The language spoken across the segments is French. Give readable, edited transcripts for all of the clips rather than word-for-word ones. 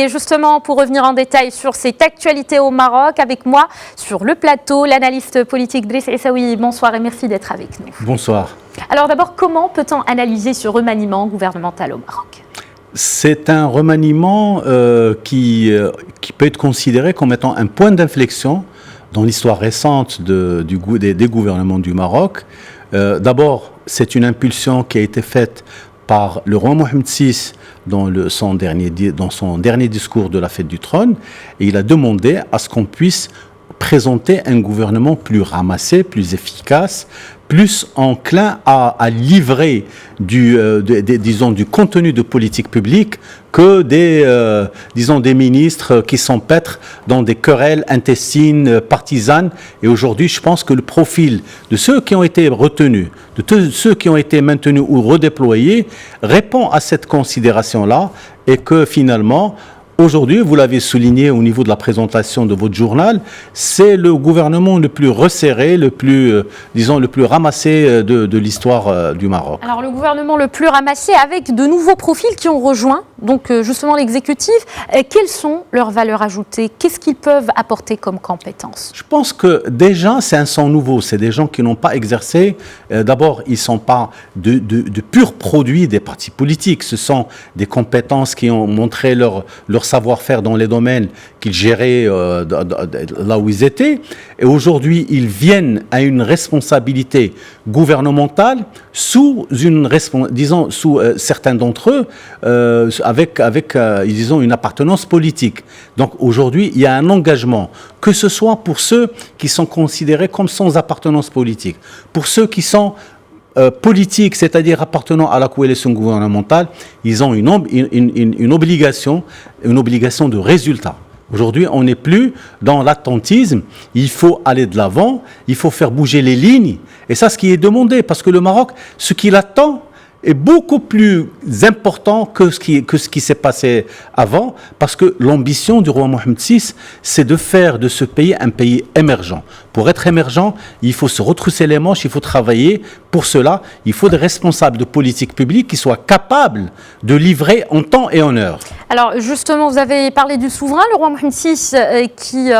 Et justement, pour revenir en détail sur cette actualité au Maroc, avec moi sur le plateau, l'analyste politique Driss Essaoui. Bonsoir et merci d'être avec nous. Bonsoir. Alors d'abord, comment peut-on analyser ce remaniement gouvernemental au Maroc ? C'est un remaniement qui peut être considéré comme étant un point d'inflexion dans l'histoire récente des gouvernements du Maroc. D'abord, c'est une impulsion qui a été faite par le roi Mohamed VI dans son dernier discours de la fête du trône, et il a demandé à ce qu'on puisse présenter un gouvernement plus ramassé, plus efficace, plus enclin à livrer du contenu de politique publique que des ministres qui s'empêtrent dans des querelles intestines, partisanes. Et aujourd'hui, je pense que le profil de ceux qui ont été retenus, de ceux qui ont été maintenus ou redéployés, répond à cette considération-là, et que finalement, aujourd'hui, vous l'avez souligné au niveau de la présentation de votre journal, c'est le gouvernement le plus resserré, le plus ramassé de l'histoire du Maroc. Alors le gouvernement le plus ramassé avec de nouveaux profils qui ont rejoint donc justement l'exécutif. Quelles sont leurs valeurs ajoutées? Qu'est-ce qu'ils peuvent apporter comme compétences? Je pense que déjà, c'est un sang nouveau. C'est des gens qui n'ont pas exercé. D'abord, ils ne sont pas de purs produits des partis politiques. Ce sont des compétences qui ont montré leur savoir-faire dans les domaines qu'ils géraient là où ils étaient. Et aujourd'hui, ils viennent à une responsabilité gouvernementale certains d'entre eux, avec une appartenance politique. Donc aujourd'hui, il y a un engagement, que ce soit pour ceux qui sont considérés comme sans appartenance politique, pour ceux qui sont politiques, c'est-à-dire appartenant à la coalition gouvernementale, ils ont une obligation de résultat. Aujourd'hui, on n'est plus dans l'attentisme, il faut aller de l'avant, il faut faire bouger les lignes, et ça, ce qui est demandé, parce que le Maroc, ce qu'il attend, est beaucoup plus important que ce qui s'est passé avant, parce que l'ambition du roi Mohamed VI, c'est de faire de ce pays un pays émergent. Pour être émergent, il faut se retrousser les manches, il faut travailler. Pour cela, il faut des responsables de politique publique qui soient capables de livrer en temps et en heure. Alors justement, vous avez parlé du souverain, le roi Mohamed VI, qui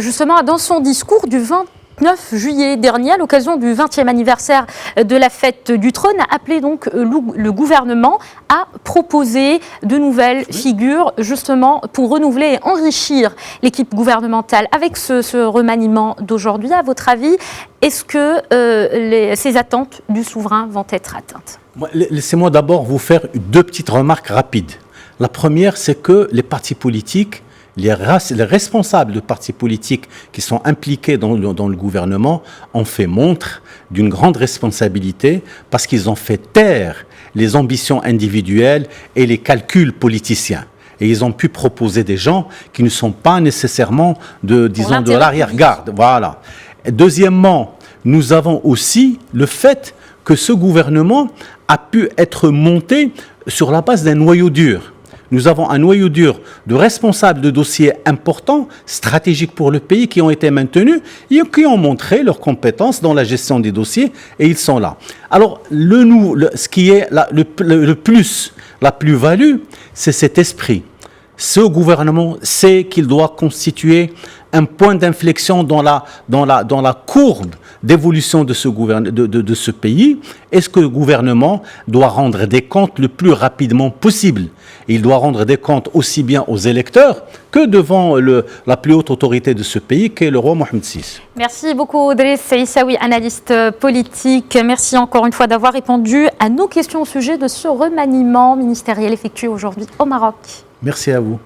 justement, dans son discours du 29 juillet dernier, à l'occasion du 20e anniversaire de la fête du trône, a appelé donc le gouvernement à proposer de nouvelles figures, justement pour renouveler et enrichir l'équipe gouvernementale. Avec ce remaniement d'aujourd'hui, à votre avis, est-ce que ces attentes du souverain vont être atteintes? Laissez-moi d'abord vous faire deux petites remarques rapides. La première, c'est que les partis politiques, les responsables de partis politiques qui sont impliqués dans le gouvernement ont fait montre d'une grande responsabilité, parce qu'ils ont fait taire les ambitions individuelles et les calculs politiciens. Et ils ont pu proposer des gens qui ne sont pas nécessairement de l'arrière-garde. Voilà. Et deuxièmement, nous avons aussi le fait que ce gouvernement a pu être monté sur la base d'un noyau dur. Nous avons un noyau dur de responsables de dossiers importants, stratégiques pour le pays, qui ont été maintenus et qui ont montré leurs compétences dans la gestion des dossiers, et ils sont là. Alors, ce qui est le plus, la plus-value, c'est cet esprit. Ce gouvernement sait qu'il doit constituer un point d'inflexion dans la courbe d'évolution de ce pays. Est-ce que le gouvernement doit rendre des comptes le plus rapidement possible? Il doit rendre des comptes aussi bien aux électeurs que devant la plus haute autorité de ce pays, qui est le roi Mohamed VI. Merci beaucoup, Driss Essaoui, analyste politique. Merci encore une fois d'avoir répondu à nos questions au sujet de ce remaniement ministériel effectué aujourd'hui au Maroc. Merci à vous.